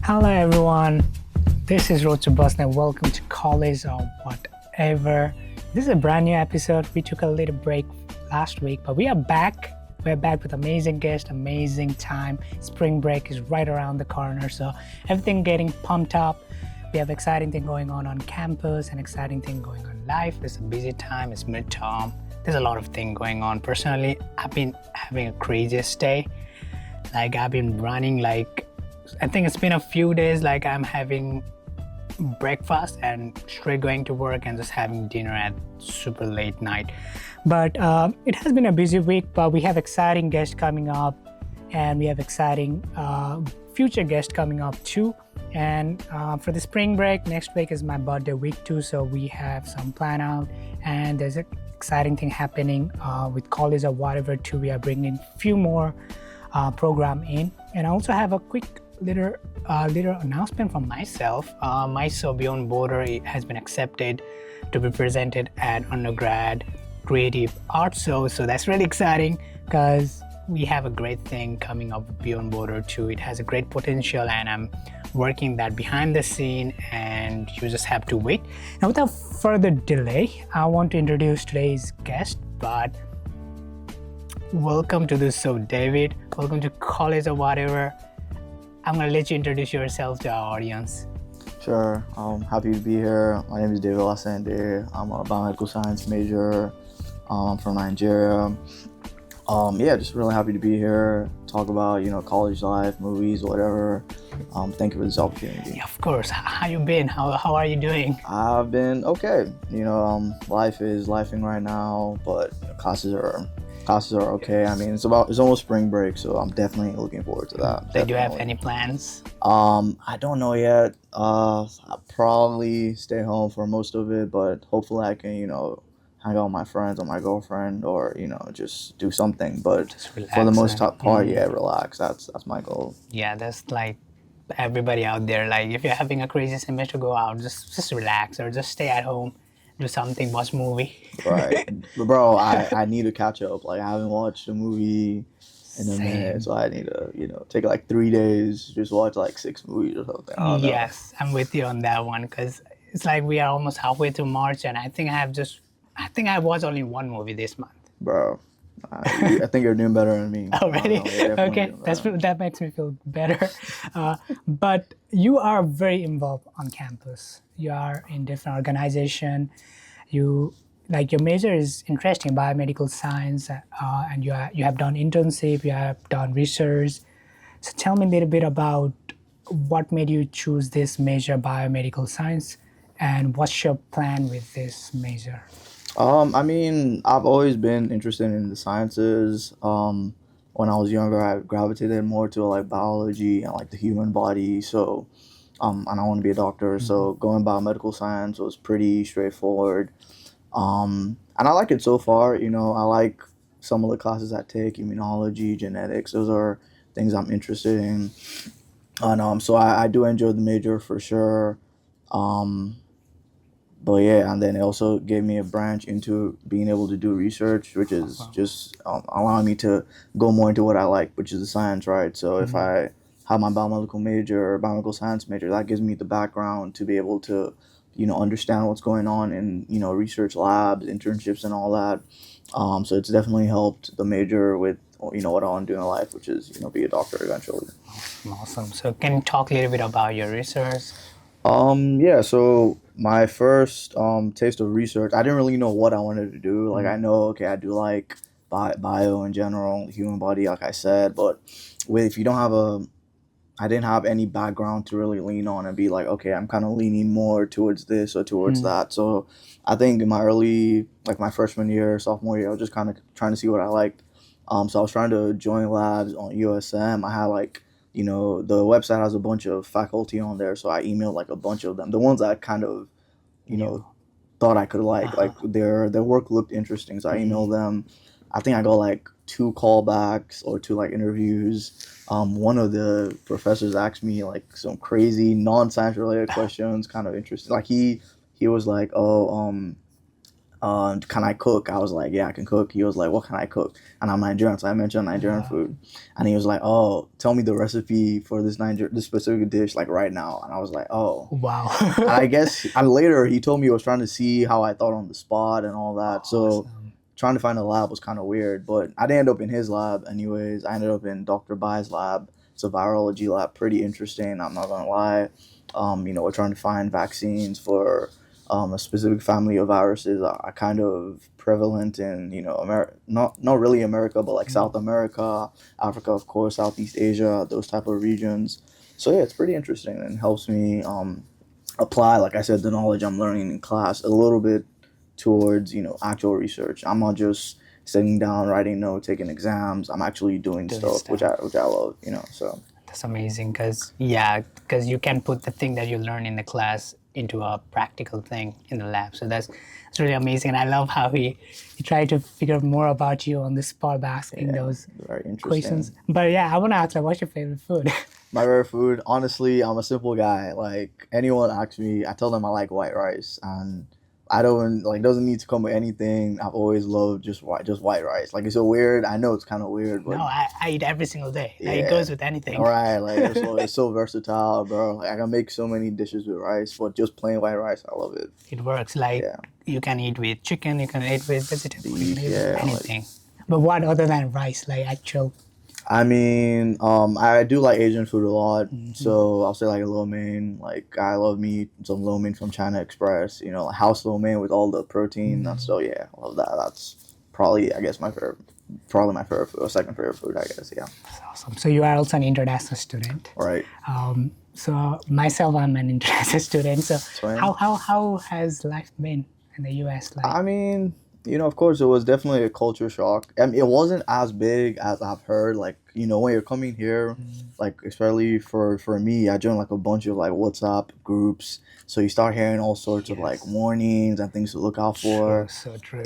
Hello everyone, this is Rochak Basnet. Welcome to College or Whatever. This is a brand new episode. We took a little break last week, but we are back. We're back with amazing guests, amazing time. Spring break is right around the corner, so everything getting pumped up. We have exciting thing going on campus and exciting thing going on in life. It's a busy time, it's midterm. There's a lot of thing going on. Personally, I've been having a craziest day. I've been running I think it's been a few days, I'm having breakfast and straight going to work and just having dinner at super late night. But it has been a busy week, but we have exciting guests coming up and we have exciting future guests coming up too. And for the spring break, next week is my birthday week too, so we have some plan out and there's an exciting thing happening with college or whatever too. We are bringing a few more program in, and I also have a quick little announcement from myself. My show Beyond Border has been accepted to be presented at undergrad creative art show, so that's really exciting because we have a great thing coming up with Beyond Border too. It has a great potential and I'm working that behind the scene and you just have to wait. Now without further delay, I want to introduce today's guest, but welcome to the show, David. Welcome to College or Whatever. I'm gonna let you introduce yourself to our audience. Sure, I'm happy to be here. My name is David Lasande. I'm a biomedical science major. I'm from Nigeria. Just really happy to be here. Talk about college life, movies, whatever. Thank you for this opportunity. Yeah, of course. How you been? How are you doing? I've been okay. Life is lifing right now, but classes are okay. I mean, it's almost spring break, so I'm definitely looking forward to that. Do you have any plans? I don't know yet. I'll probably stay home for most of it, but hopefully I can, hang out with my friends or my girlfriend or, just do something. But for the most part, relax. That's my goal. Yeah, that's like everybody out there. Like if you're having a crazy semester, go out, just relax or just stay at home. Do something, watch movie. Right. But bro, I need to catch up. I haven't watched a movie in a minute, so I need to, take 3 days, just watch 6 movies or something. I don't know. Yes, I'm with you on that one because it's like we are almost halfway through March and I think I watched only one movie this month. Bro, I think you're doing better than me. Oh, really? Okay, that makes me feel better. But you are very involved on campus. You are in different organization. Your major is interesting, biomedical science, and you have done internship, you have done research. So tell me a little bit about what made you choose this major, biomedical science, and what's your plan with this major? I've always been interested in the sciences. When I was younger, I gravitated more to biology and the human body. So, and I want to be a doctor. Mm-hmm. So going biomedical science was pretty straightforward. And I like it so far. I like some of the classes I take, immunology, genetics. Those are things I'm interested in. And so I do enjoy the major for sure. But yeah, and then it also gave me a branch into being able to do research, which is just allowing me to go more into what I like, which is the science, right? So if I have my biomedical major or biomedical science major, that gives me the background to be able to, understand what's going on in, research labs, internships and all that. So it's definitely helped the major with, what I want to do in life, which is, be a doctor eventually. Awesome. So can you talk a little bit about your research? So my first taste of research, I didn't really know what I wanted to do. I know, okay, I do bio in general, human body, like I said, but if you don't have I didn't have any background to really lean on and be like, okay, I'm kind of leaning more towards this or towards that. So I think in my early, my freshman year, sophomore year, I was just kind of trying to see what I liked. So I was trying to join labs on USM. I had the website has a bunch of faculty on there, so I emailed a bunch of them. The ones I kind of, thought I could their work looked interesting, so I emailed them. I think I got 2 callbacks or 2 interviews. One of the professors asked me some crazy non-science related questions, kind of interesting. He was can I cook? I was like, yeah, I can cook. He was like, what can I cook? And I'm Nigerian, so I mentioned Nigerian food. And he was like, oh, tell me the recipe for this specific dish, like right now. And I was like, oh. Wow. And I guess and later he told me he was trying to see how I thought on the spot and all that. So Awesome. trying to find a lab was kind of weird, but I didn't end up in his lab anyways. I ended up in Dr. Bai's lab. It's a virology lab, pretty interesting. I'm not gonna lie. We're trying to find vaccines for a specific family of viruses that are kind of prevalent in America, not really America, but like South America, Africa, of course, Southeast Asia, those type of regions. So yeah, it's pretty interesting and helps me apply, like I said, the knowledge I'm learning in class a little bit towards actual research. I'm not just sitting down writing notes, taking exams. I'm actually doing stuff, which I love. So That's amazing because you can put the thing that you learn in the class into a practical thing in the lab. So that's really amazing. And I love how he tried to figure more about you on the spot by asking those very interesting. questions. But yeah, I want to ask, like, what's your favorite food? My favorite food, honestly, I'm a simple guy. Like anyone asks me, I tell them I like white rice, and I don't like doesn't need to come with anything. I've always loved just white rice. Like it's so weird. I know it's kind of weird, but No, I eat every single day. Like, yeah. it goes with anything. All right, like it's so versatile, bro. Like I can make so many dishes with rice, but just plain white rice, I love it. It works. Like you can eat with chicken, you can eat with vegetables, you can eat with anything. But what other than rice, like actual? I mean, I do like Asian food a lot, so I'll say like lo mein. Like I love me some lo mein from China Express. House lo mein with all the protein. So yeah, I love that. That's probably, I guess, probably my favorite food, or second favorite food, I guess. Yeah. That's awesome. So you are also an international student. Right. So myself, I'm an international student. So how has life been in the U.S.? Like, I mean, of course, it was definitely a culture shock. I mean, it wasn't as big as I've heard. Like, when you're coming here, like, especially for me, I joined like a bunch of like WhatsApp groups. So you start hearing all sorts of like warnings and things to look out for. So true.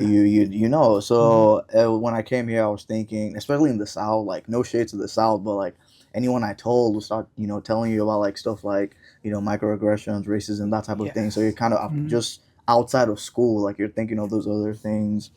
So when I came here, I was thinking, especially in the South, like no shade to the South, but like anyone I told will start, telling you about like stuff like, microaggressions, racism, that type of thing. So you're kind of just outside of school, like you're thinking of those other things,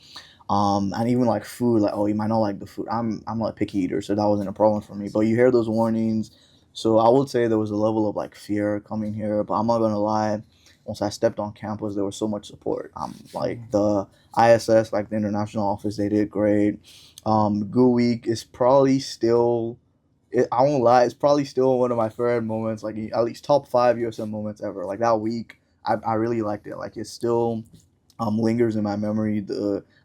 and even like food, like, oh, you might not like the food. I'm not a picky eater, so that wasn't a problem for me, but you hear those warnings. So I would say there was a level of like fear coming here, but I'm not gonna lie, once I stepped on campus, there was so much support. Like the ISS, like the international office, they did great. Good Week is probably still, I won't lie, it's probably still one of my favorite moments, like at least top 5 USM moments ever. Like that week, I really liked it. Like it still lingers in my memory.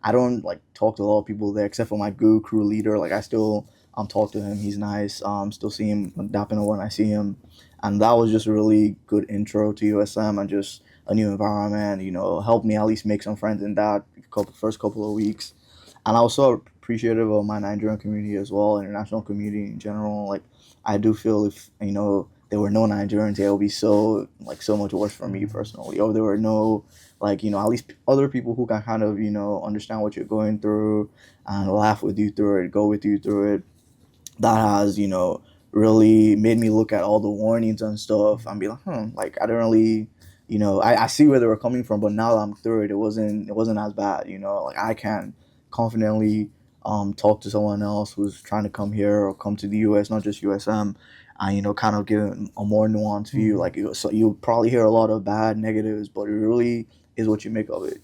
I don't like talk to a lot of people there except for my GU crew leader. Like I still talk to him. He's nice. Still see him, dapping when I see him, and that was just a really good intro to USM and just a new environment. Helped me at least make some friends in that first couple of weeks, and I was so appreciative of my Nigerian community as well, international community in general. Like I do feel if there were no Nigerians, it would be so much worse for me personally. Or there were no at least other people who can kind of understand what you're going through and laugh with you through it, go with you through it. That has really made me look at all the warnings and stuff and be like, like I don't really I see where they were coming from, but now that I'm through it, it wasn't as bad. Like I can confidently talk to someone else who's trying to come here or come to the US, not just USM, and kind of give a more nuanced view. Like so you'll probably hear a lot of bad negatives, but it really is what you make of it.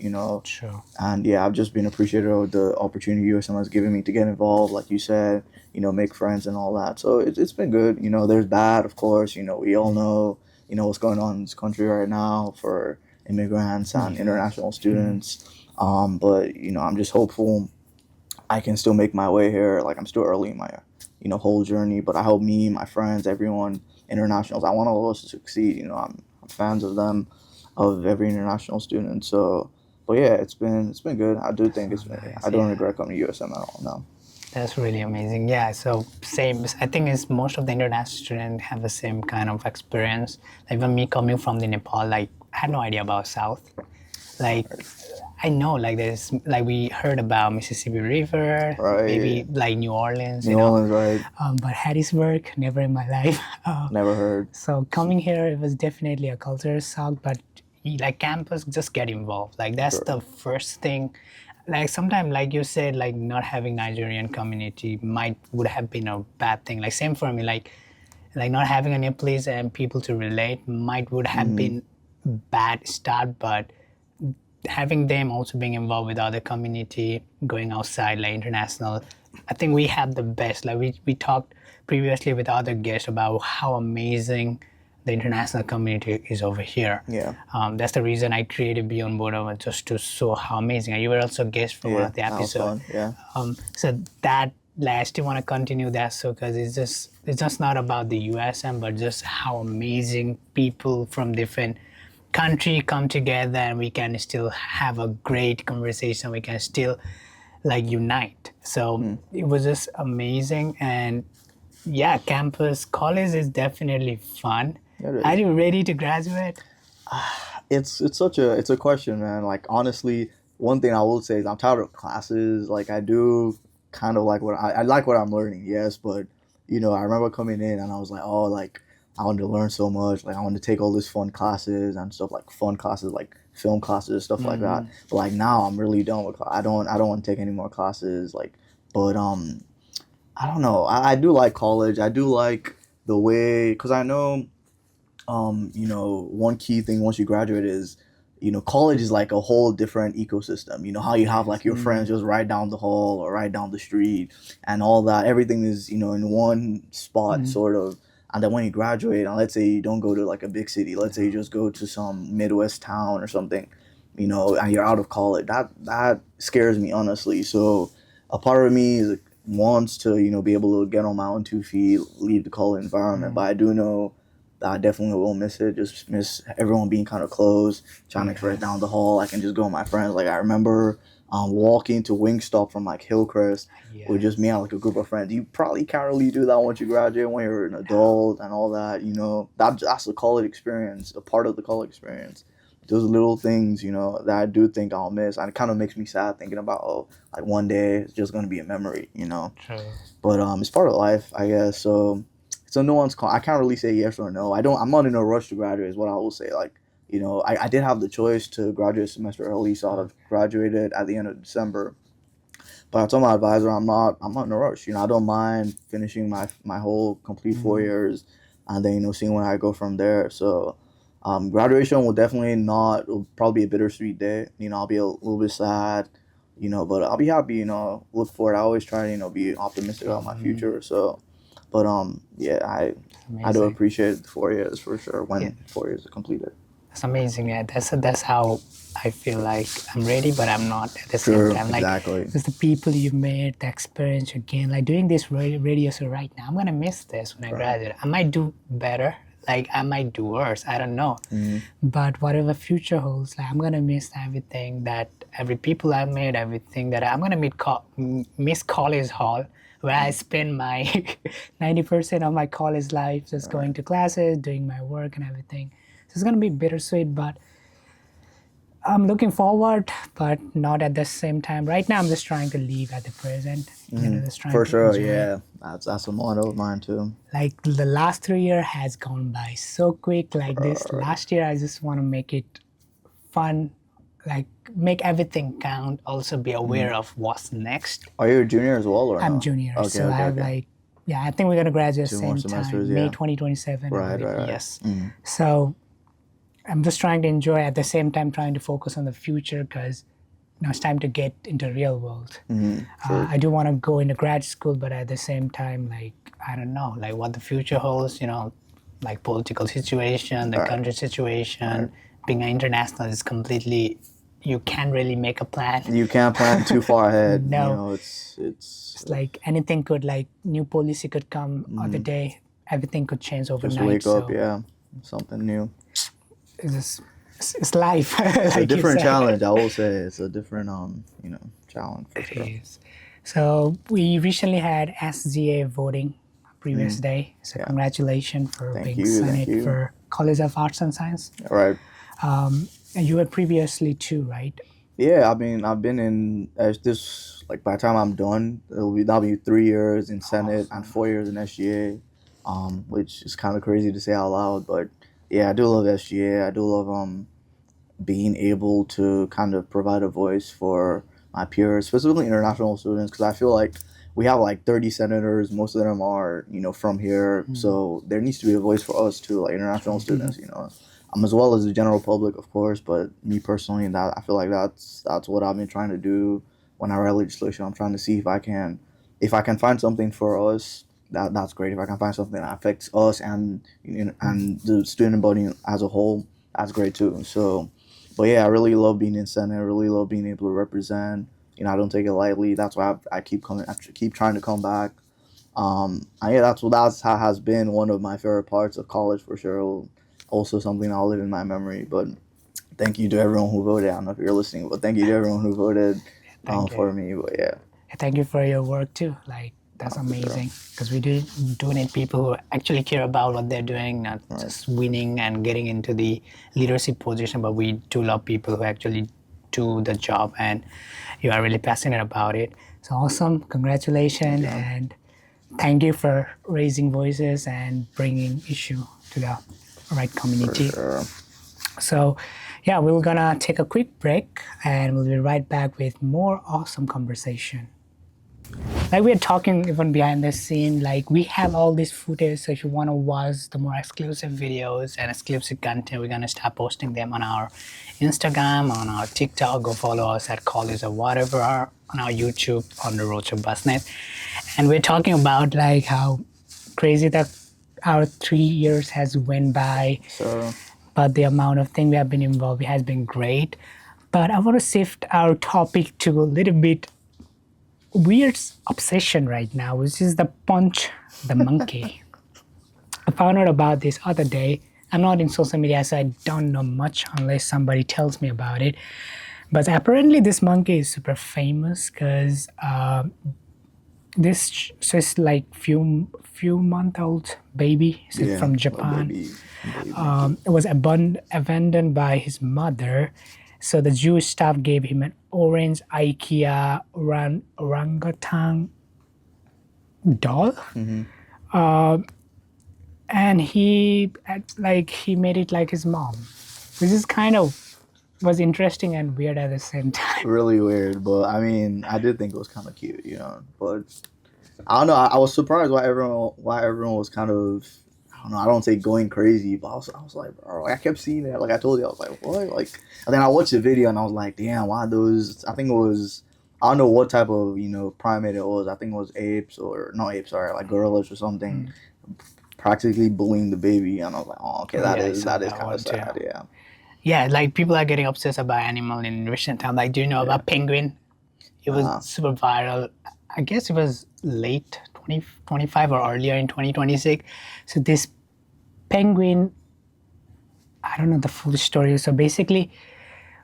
Sure. And yeah, I've just been appreciative of the opportunity USM has given me to get involved, like you said, make friends and all that. So it's been good. There's bad, of course. We all know what's going on in this country right now for immigrants and international students. But I'm just hopeful I can still make my way here. Like I'm still early in my whole journey, but I hope me, my friends, everyone, internationals, I want all of us to succeed. I'm fans of them, of every international student. So, but yeah, it's been good. I do think it's been. Nice, I don't regret coming to USM at all. No. That's really amazing. Yeah. So same. I think it's most of the international students have the same kind of experience. Like even me coming from the Nepal, like I had no idea about South. Like I know, like there's like we heard about Mississippi River, right. Maybe like New Orleans. New Orleans, right? But Hattiesburg, never in my life. Never heard. So coming here, it was definitely a culture shock. But like campus, just get involved. Like that's Sure. the first thing. Like sometimes, like you said, like not having Nigerian community would have been a bad thing. Like same for me, like not having any place and people to relate would have been bad start, but having them also being involved with other community, going outside, like international, I think we have the best. Like we talked previously with other guests about how amazing the international community is over here. Yeah. That's the reason I created Beyond Border, just to show how amazing. And you were also a guest for one Yeah. of the That was episodes. fun. Yeah. So that, like, I still want to continue that, so because it's just not about the USM, but just how amazing people from different country come together, and we can still have a great conversation. We can still like unite. So it was just amazing. And yeah, campus college is definitely fun. It is. Are you ready to graduate? It's a question, man. Like honestly, one thing I will say is I'm tired of classes. Like I do kind of like I like what I'm learning, yes, but I remember coming in and I was like, oh, like I wanted to learn so much. Like I wanted to take all these fun classes and stuff, like fun classes, like film classes, stuff like that. But like now I'm really done with I don't want to take any more classes. Like, but I don't know. I do like college. I do like the way, because I know one key thing once you graduate is, college is like a whole different ecosystem. You know how you have like your friends just right down the hall or right down the street and all that. Everything is, in one spot sort of. And then when you graduate, and let's say you don't go to like a big city, let's say you just go to some Midwest town or something, and you're out of college. That scares me, honestly. So a part of me wants to, be able to get on my own 2 feet, leave the college environment. But I do know I definitely will miss it. Just miss everyone being kind of close, trying to right down the hall. I can just go with my friends. Like I remember walking to Wingstop from like Hillcrest with just me and like a group of friends. You probably can't really do that once you graduate, when you're an adult and all that. That's the college experience, a part of the college experience. Those little things, that I do think I'll miss. And it kind of makes me sad thinking about, like one day it's just going to be a memory, True. But it's part of life, I guess. So it's a nuanced call. I can't really say yes or no. I'm not in a rush to graduate is what I will say. Like, I did have the choice to graduate a semester early, so I'd have graduated at the end of December. But I told my advisor I'm not in a rush. I don't mind finishing my whole complete 4 years and then, seeing where I go from there. So graduation will probably be a bittersweet day. I'll be a little bit sad, but I'll be happy, look forward. I always try to, be optimistic about my future. So, but yeah, I do appreciate the 4 years for sure when 4 years are completed. That's amazing. Yeah, that's how I feel like I'm ready, but I'm not at the same time. Like, exactly. just the people you met, the experience you gained, like doing this radio show right now. I'm gonna miss this when I graduate. I might do better. Like I might do worse. I don't know. But whatever future holds, like I'm gonna miss everything every people I met, everything that I'm gonna miss college hall, where I spend my 90% of my college life just going to classes, doing my work and everything. So it's gonna be bittersweet, but I'm looking forward, but not at the same time. Right now, I'm just trying to live at the present. Just trying For to sure, enjoy. yeah. That's a motto of mine too. Like the last 3 years has gone by so quick. Like this last year, I just want to make it fun, like make everything count. Also be aware of what's next. Are you a junior as well, or I'm no? junior, Okay, so okay, I have okay. I think we're gonna graduate 2 more same semesters, time, May yeah. 2027. Right. Yes. So I'm just trying to enjoy, at the same time trying to focus on the future, because it's time to get into the real world. I do want to go into grad school, but at the same time, like I don't know, like what the future holds. Like political situation, the country situation. Being an international is completely, you can't really make a plan. You can't plan too far ahead. No. It's It's like anything could, like new policy could come other day. Everything could change overnight. just wake up, so yeah, something new. it's life. It's a different challenge, I will say. It's a different challenge for sure. It is. So we recently had SGA voting previous day. So congratulations for being Senate for College of Arts and Science. Right. And you were previously too, right? Yeah, I mean, I've been in this, like by the time I'm done, that'll be 3 years in Senate and 4 years in SGA, which is kind of crazy to say out loud, but yeah, I do love SGA. I do love being able to kind of provide a voice for my peers, specifically international students, because I feel like we have like 30 senators. Most of them are, from here. So there needs to be a voice for us too, like international students, as well as the general public, of course. But me personally, that I feel like that's what I've been trying to do when I write legislation. I'm trying to see if I can find something for us. That's great. If I can find something that affects us and and the student body as a whole, that's great too. So, but yeah, I really love being in Senate. I really love being able to represent. I don't take it lightly. That's why I keep coming. I keep trying to come back. And yeah, that's how has been one of my favorite parts of college for sure. Also, something I'll live in my memory. But thank you to everyone who voted. I don't know if you're listening, but thank you to everyone who voted Thank for you. me. But yeah, Thank you for your work too. Like that's for sure. amazing because we do need people who actually care about what they're doing, not just winning and getting into the leadership position, but we do love people who actually do the job and you are really passionate about it. So awesome. Congratulations and thank you for raising voices and bringing issue to the right community. Sure. So yeah, we're gonna take a quick break and we'll be right back with more awesome conversation. Like we are talking even behind the scene, like we have all this footage, so if you want to watch the more exclusive videos and exclusive content, we're going to start posting them on our Instagram, on our TikTok. Go follow us at College or whatever, or on our YouTube on the Rochak Basnet. And we're talking about like how crazy that our 3 years has went by, So but the amount of thing we have been involved has been great. But I want to shift our topic to a little bit weird obsession right now, which is the punch the monkey. I found out about this other day. I'm not in social media, so I don't know much unless somebody tells me about it. But apparently, this monkey is super famous because this is like few-month-old baby from Japan. Baby. It was abandoned by his mother. So the Jewish staff gave him an orange IKEA orangutan doll, and he made it like his mom, which is kind of was interesting and weird at the same time. Really weird, but I mean, I did think it was kind of cute, But I don't know. I was surprised why everyone was kind of. I don't know. I don't say going crazy, but I was like, bro, I kept seeing it. Like I told you, I was like, what? Like, and then I watched the video and I was like, damn, why those? I think it was. I don't know what type of primate it was. I think it was apes or no apes, sorry, like gorillas or something, practically bullying the baby. And I was like, oh, okay, that is kind of sad. Too. Yeah. Yeah, like people are getting obsessed about animal in recent time. Like, do you know about penguin? It was super viral. I guess it was late 2025 or earlier in 2026. So this penguin, I don't know the full story. So basically,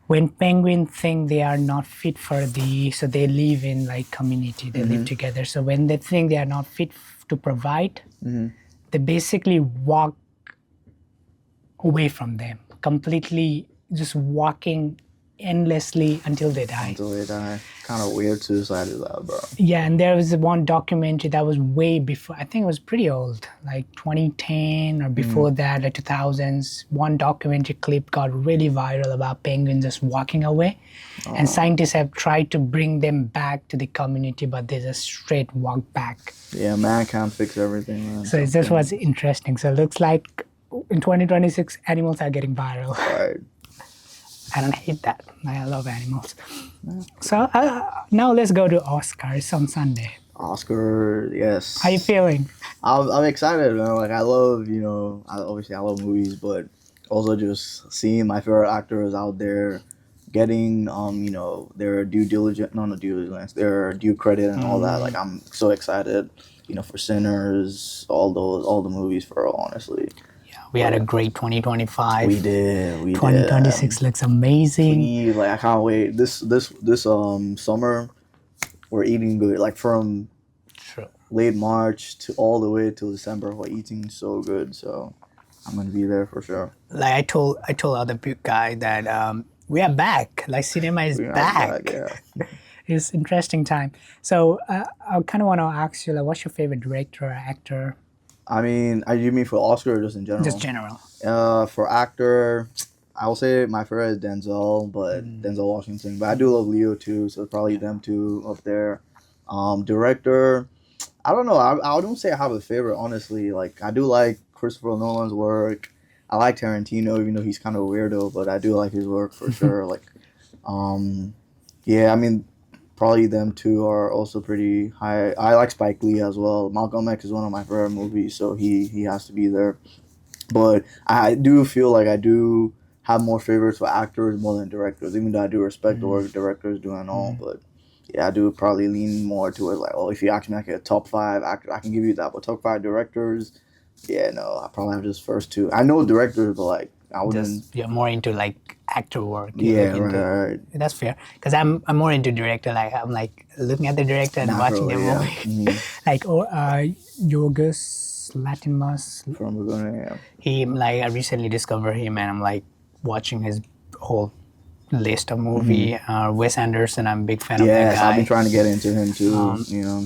when penguins think they are not fit so they live in like community, they live together. So when they think they are not fit to provide, they basically walk away from them, completely just walking endlessly until they die. Kind of weird suicide is that, bro. Yeah, and there was one documentary that was way before. I think it was pretty old, like 2010 or before that, like 2000s. One documentary clip got really viral about penguins just walking away. And scientists have tried to bring them back to the community, but they just straight walk back. Yeah, man can't fix everything, man. So it just was interesting. So it looks like in 2026, animals are getting viral. Right. I don't hate that. I love animals. So now let's go to Oscars on Sunday. Oscar, yes. How you feeling? I'm excited, man. Like I love, obviously I love movies, but also just seeing my favorite actors out there getting, their their due credit and all that. Like I'm so excited, for Sinners, all the movies for all, honestly. We had a great 2025. We did. 2026 looks amazing. Please, like I can't wait. This summer, we're eating good. Like from late March to all the way till December, we're eating so good. So I'm gonna be there for sure. Like I told other guy that we are back. Like cinema is back. Yeah. It's interesting time. So I kind of want to ask you, like, what's your favorite director or actor? I mean, you mean for Oscar or just in general? Just general. For actor, I will say my favorite is Denzel, but Denzel Washington. But I do love Leo too, so probably them two up there. Director, I don't know. I don't say I have a favorite, honestly. Like I do like Christopher Nolan's work. I like Tarantino, even though he's kind of a weirdo, but I do like his work for sure. Like, um, yeah, I mean, probably them two are also pretty high. I like Spike Lee as well. Malcolm X is one of my favorite movies, so he has to be there. But I do feel like I do have more favorites for actors more than directors, even though I do respect the work directors do and all. But yeah, I do probably lean more towards like, oh, if you ask me like a top five actor, I can give you that. But top five directors, yeah, no, I probably have just first two. I know directors, but like I wouldn't. Just you're more into like actor work. Yeah, right. That's fair. Because I'm more into director. Like I'm like looking at the director and watching the movie. Like Yorgos Lanthimos. From beginning, yeah. He like I recently discovered him and I'm like watching his whole list of movie. Wes Anderson, I'm a big fan of that guy. I've been trying to get into him too.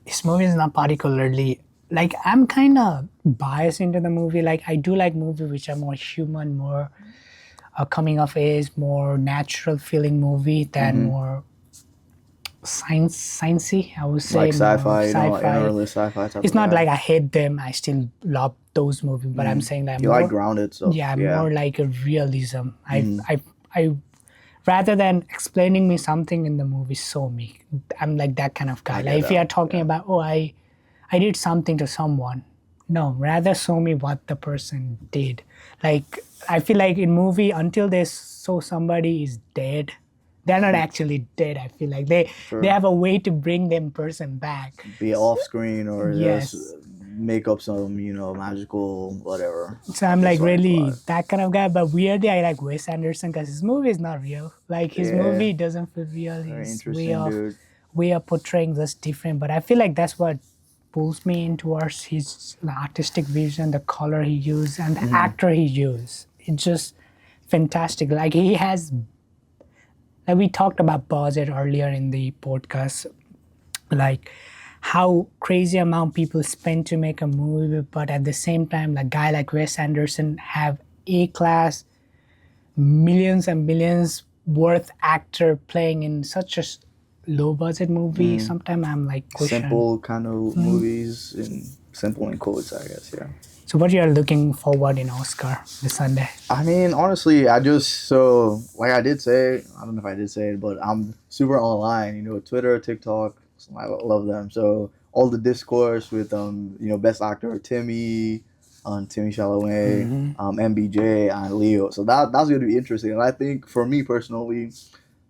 His movie is not particularly like I'm kind of biased into the movie. Like I do like movies which are more human, more coming of age, more natural feeling movie than more sciencey. I would say like sci-fi, sci-fi. Sci-fi type. It's not like I hate them. I still love those movies, but I'm saying that you more, like grounded stuff. Yeah, more like a realism. I rather than explaining me something in the movie, show me. I'm like that kind of guy. Like if you are talking about, oh, I did something to someone. No, rather show me what the person did. Like I feel like in movie, until they show somebody is dead, they're not actually dead. I feel like they have a way to bring them person back. Be off screen or just make up some magical whatever. So I'm like really that kind of guy. But weirdly, I like Wes Anderson because his movie is not real. Like his movie doesn't feel real. His way of portraying this different. But I feel like that's what pulls me in towards his artistic vision, the color he used, and the actor he used. It's just fantastic. Like he has, like we talked about budget earlier in the podcast, like how crazy amount people spend to make a movie, but at the same time, like guy like Wes Anderson have A-class, millions and millions worth actor playing in such a low budget movie. Sometimes I'm like questioning. Simple kind of movies and simple in quotes, I guess. Yeah. So what you are looking forward in Oscar this Sunday? I mean, honestly, I did say, I don't know if I did say it, but I'm super online. Twitter, TikTok, I love them. So all the discourse with best actor Timmy Chalamet, MBJ, and Leo. So that's going to be interesting. And I think for me personally,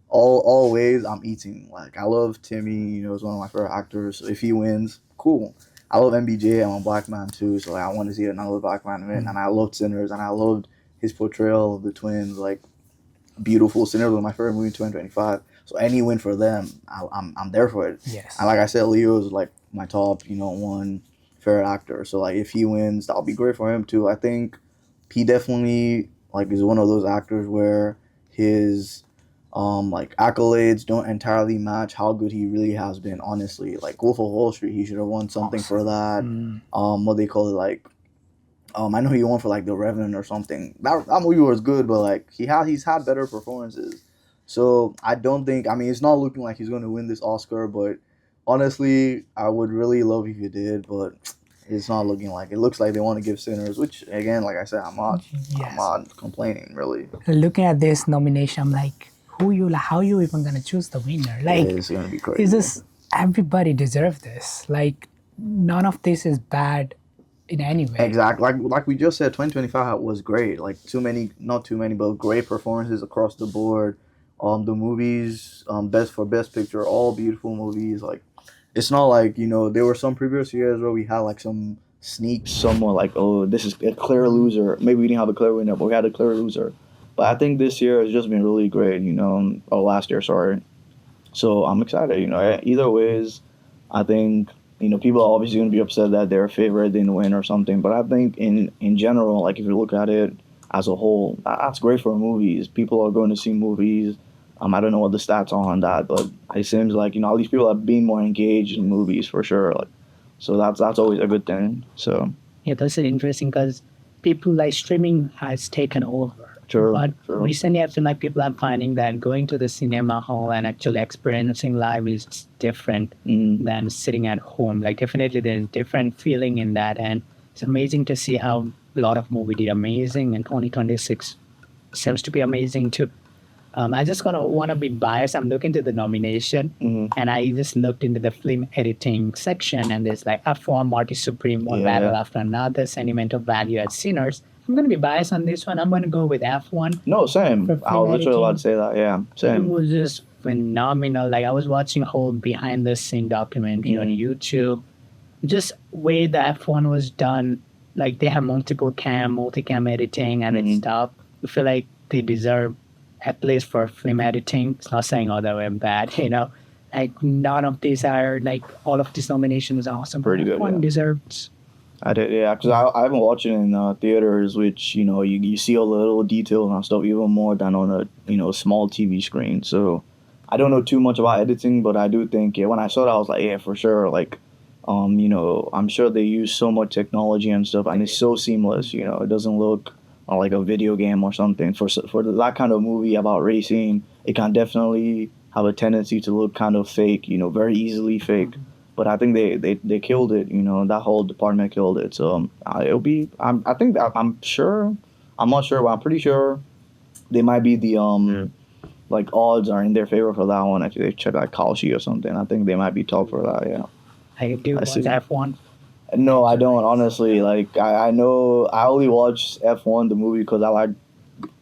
always I'm eating. Like I love Timmy. He's one of my favorite actors. So if he wins, cool. I love MBJ. I'm a black man too, so I want to see another black man win. And I loved Sinners, and I loved his portrayal of the twins. Like beautiful. Sinners was my favorite movie in 2025. So any win for them, I'm there for it. Yes. And like I said, Leo is like my top one favorite actor. So like if he wins, that'll be great for him too. I think he definitely like is one of those actors where his like accolades don't entirely match how good he really has been, honestly. Like Wolf of Wall Street, he should have won something for that. What they call it, like I know he won for like The Revenant or something. That movie was good, but like he's had better performances. So I don't think, I mean, it's not looking like he's going to win this Oscar, but honestly, I would really love if he did, but it's not looking like it. Looks like they want to give Sinners, which again, like I said, I'm not complaining really. Looking at this nomination, I'm like, how you even gonna choose the winner? Like, it's gonna be crazy. Is this everybody deserves this? Like, none of this is bad in any way. Exactly. Like we just said, 2025 was great. Like not too many, but great performances across the board. The movies, best picture, all beautiful movies. Like, it's not like there were some previous years where we had like some sneak, somewhat like, oh, this is a clear loser. Maybe we didn't have a clear winner, but we had a clear loser. But I think this year has just been really great, or last year, sorry. So I'm excited, Either ways, I think, people are obviously going to be upset that their favorite didn't win or something. But I think in general, like if you look at it as a whole, that's great for movies. People are going to see movies. I don't know what the stats are on that, but it seems like, all these people are being more engaged in movies for sure. Like, so that's always a good thing. So yeah, that's interesting because people like streaming has taken over. True. But True. recently, I feel like people are finding that going to the cinema hall and actually experiencing live is different than sitting at home. Like, definitely, there's different feeling in that, and it's amazing to see how a lot of movie did amazing, and 2026 seems to be amazing too. I just gonna want to be biased. I'm looking to the nomination, and I just looked into the film editing section, and there's like F1, Marty Supreme, One Battle After Another, Sentimental Value at Sinners. I'm gonna be biased on this one. I'm gonna go with F1. No, same. For I film was literally about editing. to say that. Yeah, It same. was just phenomenal. Like, I was watching a whole behind the scene documentary on YouTube. Just way the F1 was done. Like, they have multicam editing and stuff. I feel like they deserve at least for film editing. It's not saying all that way bad, you know. Like, none of these are like all of these nominations are awesome. Pretty good, F1 yeah. deserves. I did, yeah, because I haven't watched it in theaters, which you see all the little details and stuff even more than on a small TV screen. So I don't know too much about editing, but I do think when I saw that I was like, yeah, for sure. Like, I'm sure they use so much technology and stuff, and it's so seamless. It doesn't look like a video game or something. For that kind of movie about racing, it can definitely have a tendency to look kind of fake. Very easily fake. But I think they killed it. That whole department killed it. So it'll be. I'm sure. I'm not sure, but I'm pretty sure they might be the like odds are in their favor for that one. Actually, they check like Kalshi or something. I think they might be top for that. Yeah. I do watch see. F1. No, I don't honestly. Like I know I only watch F1 the movie because I like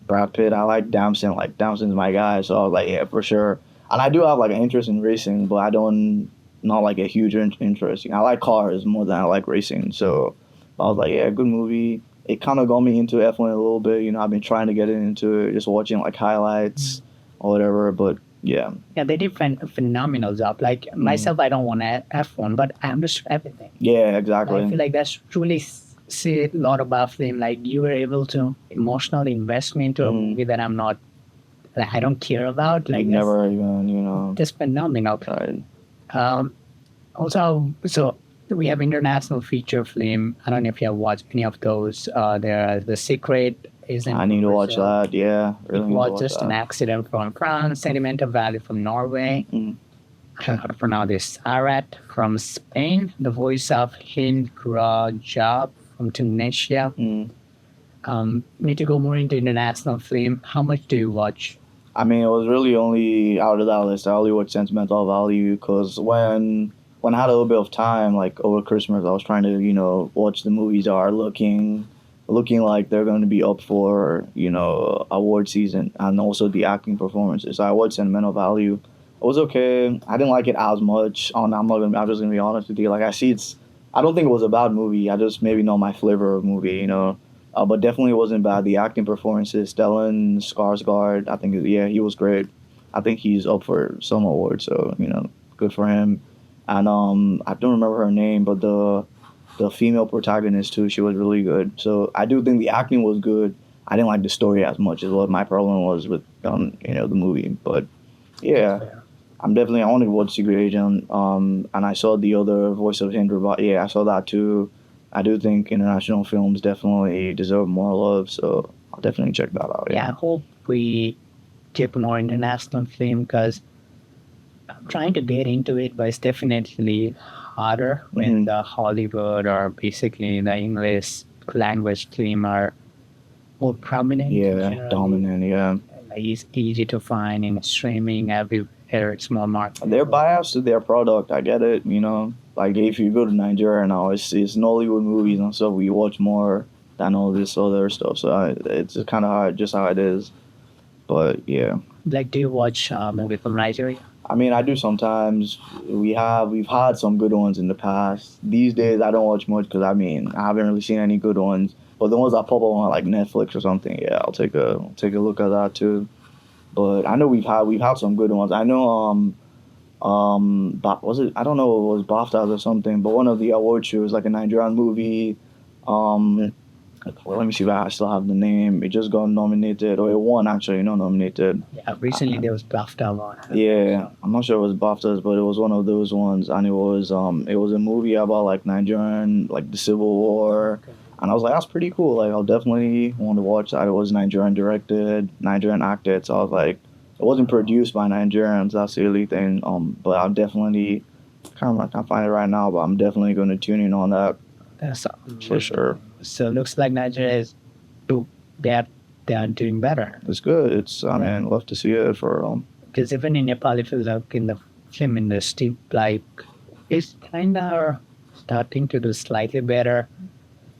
Brad Pitt. I like Damson. Like Damson's my guy. So I was like, yeah, for sure. And I do have like an interest in racing, but I don't. Not like a huge interest. I like cars more than I like racing. So I was like, yeah, good movie. It kind of got me into F1 a little bit. I've been trying to get into it, just watching like highlights or whatever. But yeah. Yeah, they did phenomenal job. Like, myself, I don't want F1, but I understood everything. Yeah, exactly. I feel like that's truly say a lot about film. Like, you were able to emotionally invest me into a movie that I'm not, like, I don't care about. Like, never even, Just phenomenal. Right. Also, so we have international feature film. I don't know if you have watched any of those. There, The Secret is in. I need to watch that. Yeah, really It need to was watch just that. an accident from France. Sentimental Value from Norway. I don't know how to pronounce this. Arat from Spain. The voice of Hind Rajab from Tunisia. Need to go more into international film. How much do you watch? I mean, it was really only out of that list. I only watched Sentimental Value because when I had a little bit of time, like over Christmas, I was trying to watch the movies that are looking like they're going to be up for award season, and also the acting performances. So I watched Sentimental Value. It was okay. I didn't like it as much. I'm just gonna be honest with you. Like I don't think it was a bad movie. I just maybe not my flavor of movie. But definitely it wasn't bad. The acting performances, Stellan Skarsgård, I think, yeah, he was great. I think he's up for some award, so, good for him. And I don't remember her name, but the female protagonist, too, she was really good. So I do think the acting was good. I didn't like the story as much as what my problem was with, the movie. But, yeah, I wanted to watch Secret Agent, and I saw the other Voice of Hinder, but yeah, I saw that, too. I do think international films definitely deserve more love, so I'll definitely check that out. Yeah, I hope we get more international film because I'm trying to get into it, but it's definitely harder when the Hollywood or basically the English language film are more prominent. Yeah, generally. dominant, yeah. It's easy to find in streaming everywhere, small market. They're biased to their product, I get it, Like, if you go to Nigeria now, it's Nollywood movies and stuff we watch more than all this other stuff. So it's kind of hard, just how it is. But, yeah. Like, do you watch movie from Nigeria? I mean, I do sometimes. We've had some good ones in the past. These days, I don't watch much because, I haven't really seen any good ones. But the ones that pop up on, like, Netflix or something, yeah, I'll take a look at that, too. But I know we've had some good ones. I know, was it? I don't know if it was BAFTA or something, but one of the award shows, like a Nigerian movie. Well, let me see if I still have the name. It just got nominated, or it won actually, not nominated. Yeah, recently there was BAFTA one. Yeah, I'm not sure it was BAFTAs, but it was one of those ones, and it was a movie about like Nigerian, like the Civil War, And I was like, that's pretty cool. Like, I'll definitely want to watch that. It was Nigerian directed, Nigerian acted. So I was like, it wasn't produced by Nigerians. That's the only thing. But I'm definitely, I can't find it right now, but I'm definitely going to tune in on that So, for sure. so looks like Nigeria is do they are doing better. It's good. I mean, love to see it for Because even in Nepal, if you look in the film industry, like it's kind of starting to do slightly better.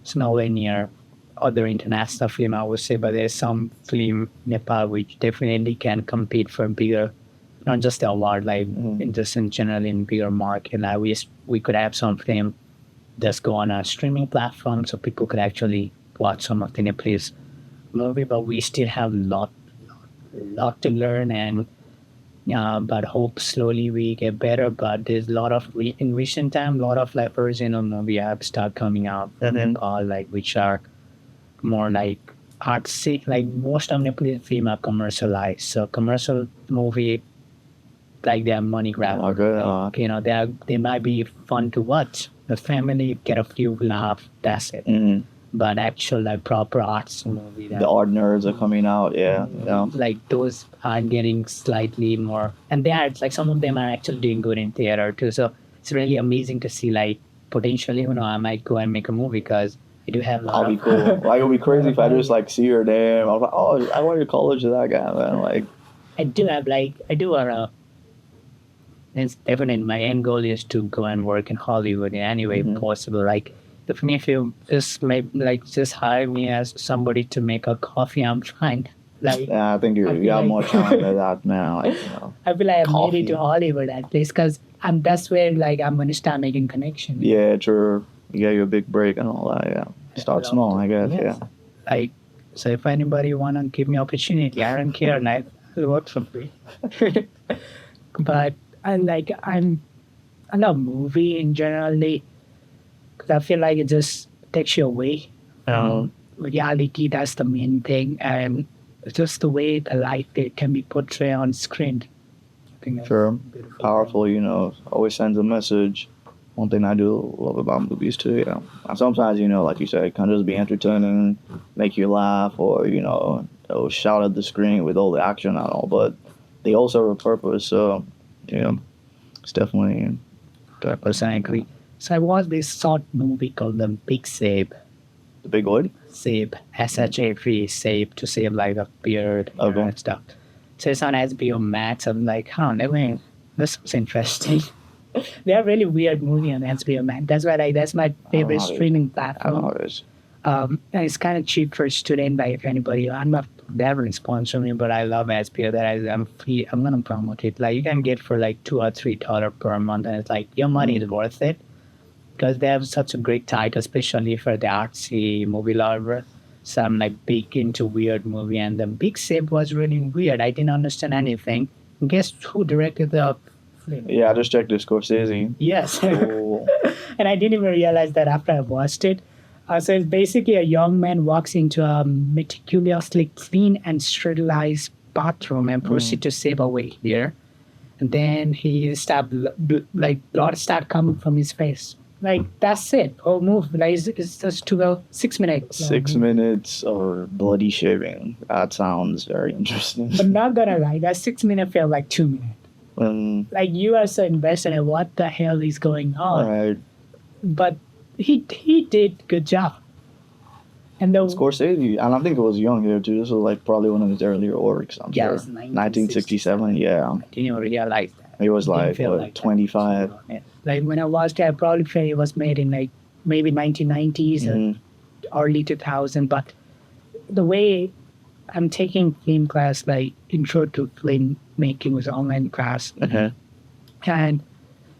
It's nowhere near other international film, I would say, but there's some film Nepal which definitely can compete for bigger, not just the award, like in just in general in bigger market. I wish we could have some film just go on a streaming platform so people could actually watch some of the Nepalese movie, but we still have lot to learn and but hope slowly we get better. But there's a lot of in recent time, a lot of like original movie apps start coming out, like which are more like artsy. Like most of Nepalese film are commercialized, so commercial movie like they're money grab. Okay. They might be fun to watch. The family get a few laugh. That's it. But actual like proper arts movie, The art nerds are coming out. Yeah. like those are getting slightly more, and they are like some of them are actually doing good in theater too. So it's really amazing to see like potentially, I might go and make a movie because I do have. I'll be cool. Like, it would be crazy if I just like see her there. I was like, oh, I went to college with that guy, man. Like, I do have it's definitely my end goal is to go and work in Hollywood in any way possible. Like, definitely if you just hire me as somebody to make a coffee, I'm fine. Like, yeah, I think you got more time than that, man. Like, I feel like I'm coffee. made it to Hollywood at least because that's where like I'm gonna start making connections. Yeah, true. You get your big break and all that. Yeah, start small, I guess. Yeah. Like, so if anybody wanna give me opportunity, I don't care. Like, I'll work for free. But I love movie in general because I feel like it just takes you away. Reality, that's the main thing, and it's just the way the life it can be portrayed on screen. I think that's Sure. beautiful. Powerful, always sends a message. One thing I do love about movies too, And sometimes, like you said, it can just be entertaining, make you laugh, or, they'll shout at the screen with all the action and all, but they also have a purpose, so, it's definitely... 100% agree. So I watched this short movie called The Big Save. The big what? Save, SHAV, save, to save like a beard Okay. and stuff. So it's on HBO Max. I'm like, this was interesting. They have really weird movie on HBO Max. That's why that's my favorite streaming I don't platform. know this. And it's kind of cheap for a student. Like if anybody, I'm not never sponsor me, but I love HBO. I'm free. I'm gonna promote it. Like you can get for like $2 or $3 per month, and it's like your money is worth it because they have such a great title, especially for the artsy movie lover. So I'm like big into weird movie, and The Big Sip was really weird. I didn't understand anything. Guess who directed the film? Yeah, I just checked the Scorsese. Yes. Oh. And I didn't even realize that after I watched it. So it's basically a young man walks into a meticulously clean and sterilized bathroom and proceeds to save away there. And then he blood start coming from his face. Like, that's it. Whole move. Like, it's just to go 6 minutes. 6 minutes of bloody shaving. That sounds very interesting. But not gonna lie, that 6 minute felt like 2 minutes. Like, you are so invested in what the hell is going on. Right. But he did good job. And the Scorsese, and I think it was young here too. This was like probably one of his earlier works. I'm Yeah, sure. it was 1967. Yeah, I didn't even realize that. he was Didn't like feel what, like that. 25. Yeah. Like when I watched it, I probably felt it was made in like maybe 1990s or early 2000. But the way I'm taking film class, like intro to film making was online class, and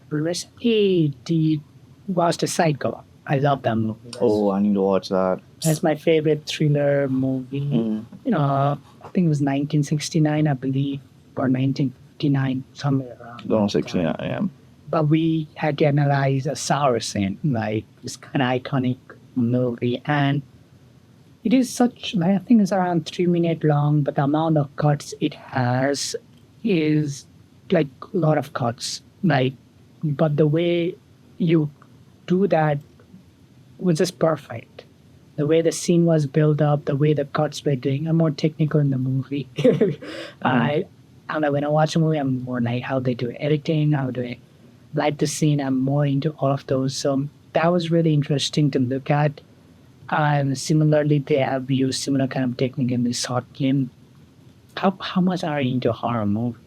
recently watched the Psycho. I love that movie. Oh, I need to watch that. That's my favorite thriller movie. I think it was 1969, I believe, or 1959, somewhere around. Don't 69. Yeah. But we had to analyze a sour scene, like this kind of iconic movie, and it is such. I think it's around 3 minutes long, but the amount of cuts it has is like a lot of cuts. Like, but the way you do that was just perfect. the way the scene was built up, the way the cuts were doing. I'm more technical in the movie. I don't know, when I watch a movie, I'm more like how they do editing, how they light the scene. I'm more into all of those. So that was really interesting to look at. Similarly, they have used similar kind of technique in this short game. How much are you into horror movie?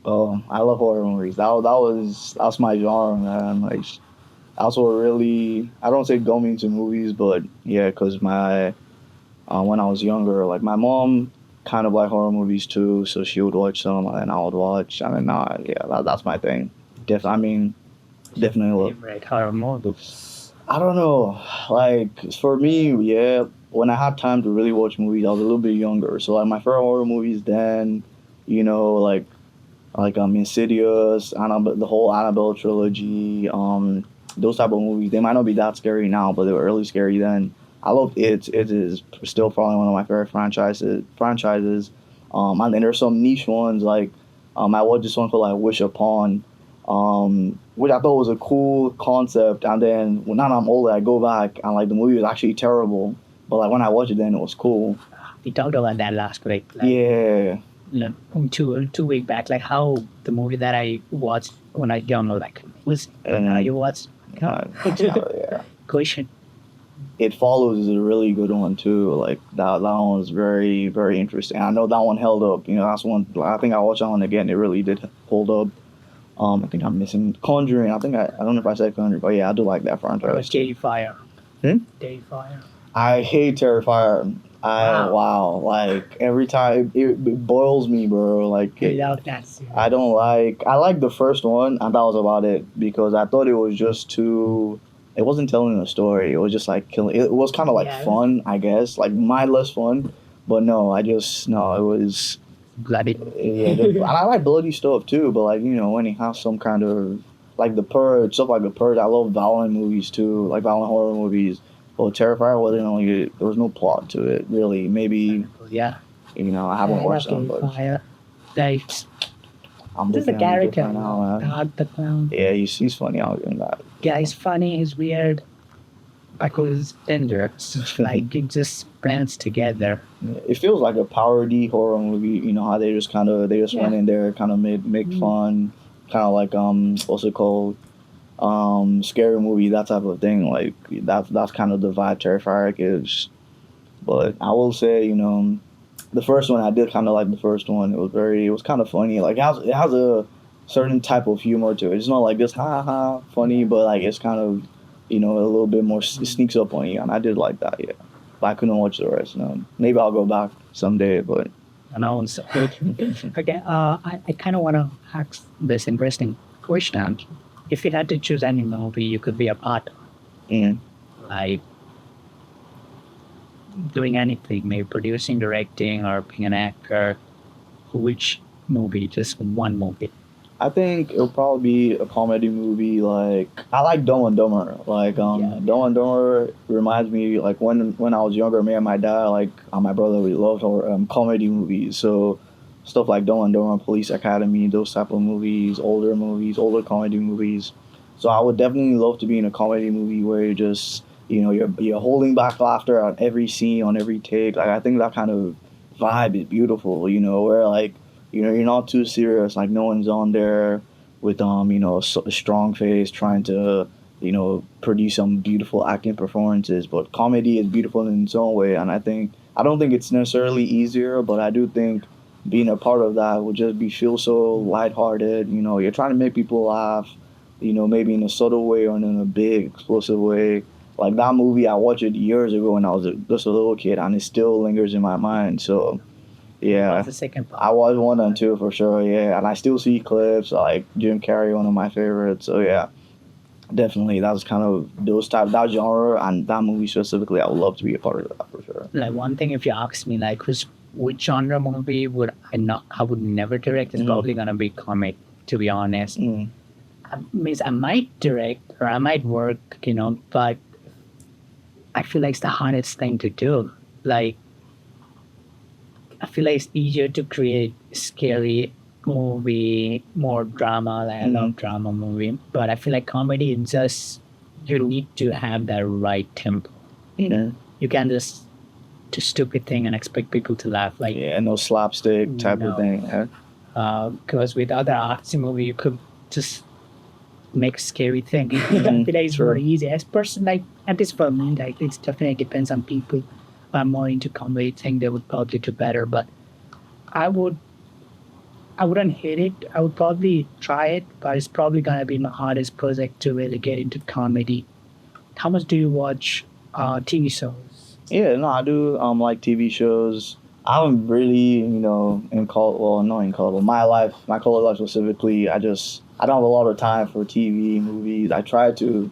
Oh, I love horror movies. That's my genre, man. Like that's what really I don't say got me into movies, but yeah, because my when I was younger, like my mom kind of like horror movies too, so she would watch some and I would watch. I mean, yeah, that's my thing. Definitely love. Favorite horror movie? I don't know. Like for me, yeah, when I had time to really watch movies, I was a little bit younger. So like my favorite horror movies then, like Insidious, Annabelle, the whole Annabelle trilogy, those type of movies. They might not be that scary now, but they were really scary then. I love it. It is still probably one of my favorite franchises. And then there's some niche ones like I watched this one called like Wish Upon, which I thought was a cool concept. And then when now that I'm older, I go back and like the movie was actually terrible, but like when I watched it then it was cool. We talked about that last week. Like, Yeah. two week back, like how the movie that I watched when I download like was you watched Yeah. question. It Follows is a really good one too. Like that one was very, very interesting. I know that one held up. You know, that's one. I think I watched that one again. It really did hold up. I think I'm missing Conjuring. I don't know if I said Conjuring, but yeah, I do like that franchise. Terrifier. Hmm? Terrifier. I hate Terrifier. Wow. Like every time it boils me, bro. Like I love that series. I like the first one, and that was about it because I thought it was just too. It wasn't telling a story. It was just like killing. It was kind of like fun, I guess, like mindless fun. But no, it was bloody. Yeah, and I like bloody stuff too. But like when it has some kind of like The Purge, stuff like The Purge. I love violent movies too, like violent horror movies. Well, Terrifier wasn't only there was no plot to it really. Maybe yeah. I haven't watched them, but I'm this is a looking at him character now, man. Todd the clown. Yeah, he's funny out in that. Yeah, he's funny. He's weird. Because tender, like it just blends together. It feels like a parody horror movie. You know how they just went in there, kind of make fun, kind of like what's it called, scary movie, that type of thing. Like that's kind of the vibe Terrifier gives. But I will say, the first one I did kind of like the first one. It was kind of funny. Like it has a certain type of humor to it. It's not like just ha ha funny, but like it's kind of a little bit more, it sneaks up on you, and I did like that, yeah. But I couldn't watch the rest, no. Maybe I'll go back someday, but... I know, so... Okay, I kind of want to ask this interesting question. If you had to choose any movie you could be a part of, like doing anything, maybe producing, directing, or being an actor, which movie, just one movie? I think it'll probably be a comedy movie. Like I like Dumb and Dumber. Like Dumb and Dumber reminds me like when I was younger, me and my dad, like my brother, we loved comedy movies. So stuff like Dumb and Dumber, Police Academy, those type of movies, older comedy movies. So I would definitely love to be in a comedy movie where you're just you're holding back laughter on every scene, on every take. Like I think that kind of vibe is beautiful. Where like. You're not too serious. Like no one's on there with a strong face trying to produce some beautiful acting performances. But comedy is beautiful in its own way, and I don't think it's necessarily easier, but I do think being a part of that would just feel so lighthearted. You're trying to make people laugh. Maybe in a subtle way or in a big explosive way. Like that movie, I watched it years ago when I was just a little kid, and it still lingers in my mind. So. Yeah, the second part. I was 1 and 2 for sure. Yeah, and I still see clips like Jim Carrey, one of my favorites. So yeah, definitely that was kind of that genre and that movie specifically. I would love to be a part of that for sure. Like one thing, if you ask me, like which genre movie would I would never direct. It's probably gonna be comic, to be honest. I might direct or I might work, but I feel like it's the hardest thing to do. Like. I feel like it's easier to create scary movie, more drama. Like I love drama movie, but I feel like comedy is just you need to have that right tempo. You you can just do stupid thing and expect people to laugh. Like Yeah, no slapstick type of thing. Yeah. because with other artsy movie, you could just make a scary thing. I feel like it's True. more easy. As person, like at this for me, like it's definitely depends on people. If I'm more into comedy thing, they would probably do better. But I would, I wouldn't hate it. I would probably try it, but it's probably gonna be my hardest project to really get into comedy. How much do you watch TV shows? Yeah, no, I do like TV shows. I haven't really, in college, well, not in college, but my college life specifically, I don't have a lot of time for TV, movies. I try to,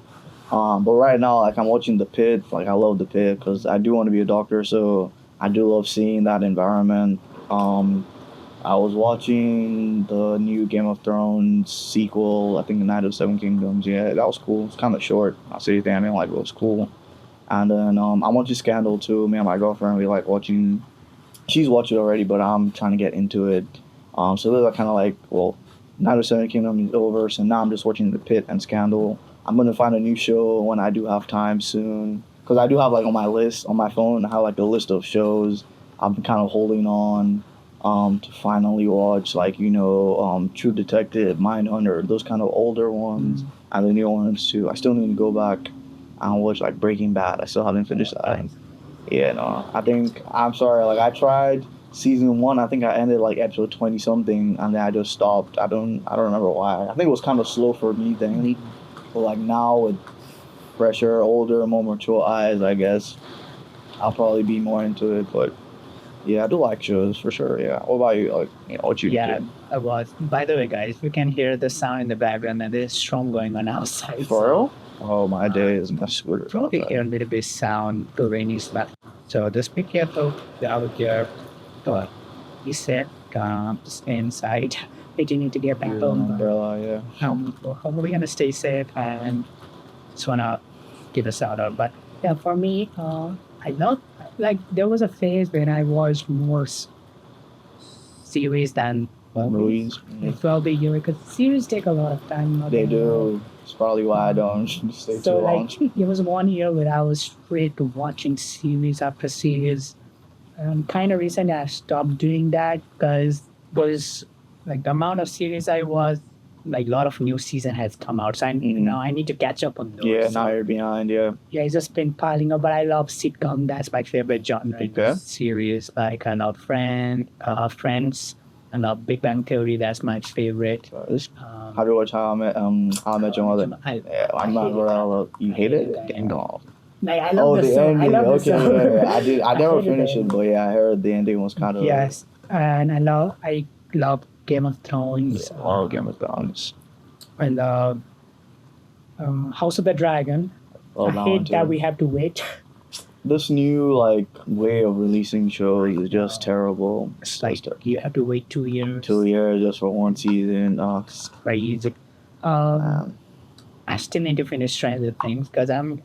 but right now, like I'm watching The Pit. Like I love The Pit because I do want to be a doctor, so I do love seeing that environment. I was watching the new Game of Thrones sequel, I think The Night of Seven Kingdoms. Yeah, that was cool. It's kind of short. I'll say anything I didn't like, but it was cool. And then I'm watching Scandal too. Me and my girlfriend, we like watching. She's watched it already, but I'm trying to get into it. So they're kind of like, well, Night of Seven Kingdoms is over, so now I'm just watching The Pit and Scandal. I'm gonna find a new show when I do have time soon, because I do have like on my list on my phone. I have like a list of shows. I'm kind of holding on to finally watch, like True Detective, Mindhunter, those kind of older ones, and the new ones too. I still need to go back and watch like Breaking Bad. I still haven't finished that. Yeah, no. I'm sorry. Like I tried season 1. I think I ended like episode 20 something, and then I just stopped. I don't remember why. I think it was kind of slow for me then. But like now with fresher, older, more mature eyes, I guess I'll probably be more into it. But yeah, I do like shows for sure. Yeah. What about you? Like, what you do? I was. By the way, guys, we can hear the sound in the background, and there's storm going on outside. For real? Oh, my day is my scooter. Probably hear a little bit sound, the rain is bad. So just be careful out here. But he said, stay inside. They do need to get back home. Umbrella, yeah. Hopefully, gonna stay safe and just wanna give a shout out. But yeah, for me, I know like there was a phase when I watched more series than Movies. It will be here because series take a lot of time. They do. It's probably why I don't stay too long. There was one year where I was straight to watching series after series. Kind of recently I stopped doing that because was like the amount of series I was, like a lot of new season has come out. So I need to catch up on those. Yeah, now you're behind, yeah. Yeah, it's just been piling up, but I love sitcom. That's my favorite genre. Okay. Series like I love Friends. I love Big Bang Theory. That's my favorite. Have you watched How I Met Your Mother? I'm not sure. You hate it? No. Like, I love the song. ending. I love Okay, the song. yeah. I never finished it, but yeah, I heard the ending was kind of. Yes, and I love Game of Thrones. Yeah, I love Game of Thrones. And House of the Dragon. I hate that we have to wait. This new way of releasing shows is just terrible. It's like you have to wait 2 years. 2 years just for one season. It's crazy. I still need to finish Stranger Things because I'm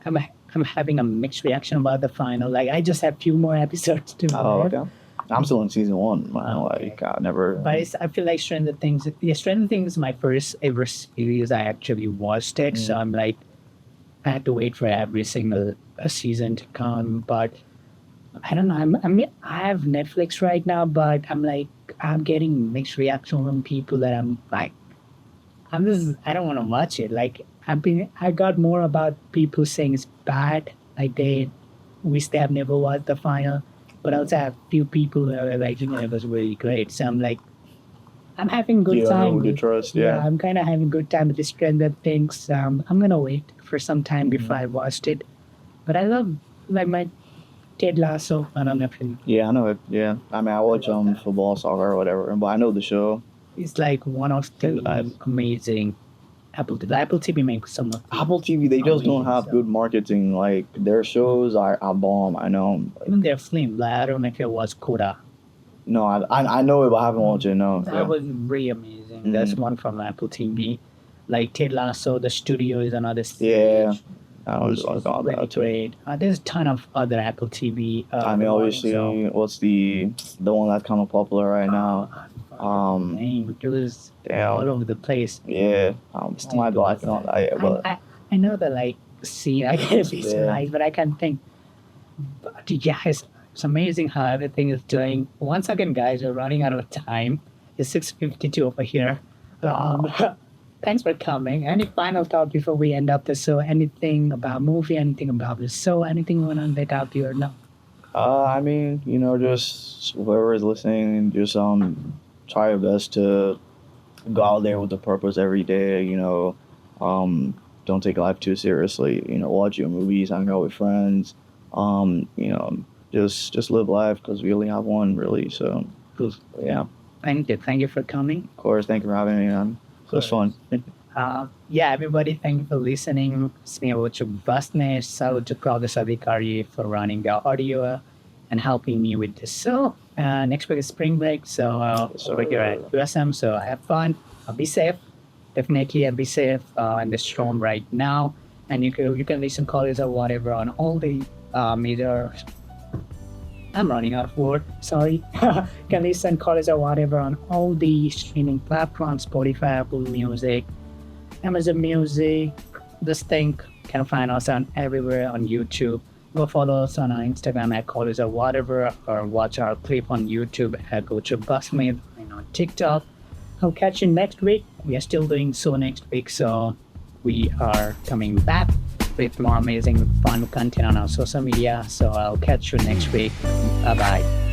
having a mixed reaction about the final. Like I just have few more episodes to watch. Okay. I'm still in season 1. I never. But I feel like Stranger Things. Yeah, Stranger Things is my first ever series I actually watched it. So I'm like, I had to wait for every single season to come. But I don't know. I have Netflix right now, but I'm getting mixed reaction from people that I'm like, I don't want to watch it. Like I got more about people saying it's bad. Like they wish they have never watched the final. But I also have few people who are like, it was really great. So I'm like, I'm having good time. You trust, yeah. I'm kind of having good time with the Stranger Things. I'm gonna wait for some time before I watched it. But I love my Ted Lasso. I don't know if you. Yeah, I know it. Yeah, I mean, I watch football, soccer, or whatever, but I know the show. It's like one of the amazing Apple TV makes some of Apple TV. They just don't have good marketing. Like their shows are a bomb. I know. Even their film. Like, I don't know if it was Coda. No, I know it, but I haven't watched it. No. That was really amazing. That's one from Apple TV. Like Ted Lasso, the studio is another stage. Yeah. I was on that too. There's a ton of other Apple TV. I mean, obviously, what's the one that's kind of popular right now? It was all over the place. Yeah, my blacking on that. Yeah, but I know that scene. I can't visualize, but I can think. But yeah, it's amazing how everything is doing. Once again, guys, we're running out of time. It's 6:52 over here. Um, Thanks for coming. Any final thought before we end up the show? Anything about movie? Anything about the show? Anything you want to let out here? No. I mean, just whoever is listening, just try your best to go out there with a purpose every day. Don't take life too seriously. Watch your movies, hang out with friends. Just live life because we only have one, really. So, yeah. Thank you. Thank you for coming. Of course, thank you for having me, man. It was fun. Yeah, everybody, thank you for listening. It's me, Rochak Basnet. Salute to Claudia Sadikari for running the audio and helping me with this. So, next week is spring break, so over here at USM. So, have fun. Be safe. Definitely be safe in the storm right now. And you can listen college or whatever on all the major. I'm running out of word. Sorry. You can listen college or whatever on all the streaming platforms: Spotify, Apple Music, Amazon Music. This thing can find us on everywhere on YouTube. Go follow us on our Instagram at college or whatever, or watch our clip on YouTube at Rochak Basnet and on TikTok. I'll catch you next week. We are still doing so next week, so we are coming back with more amazing fun content on our social media. So I'll catch you next week. Bye bye.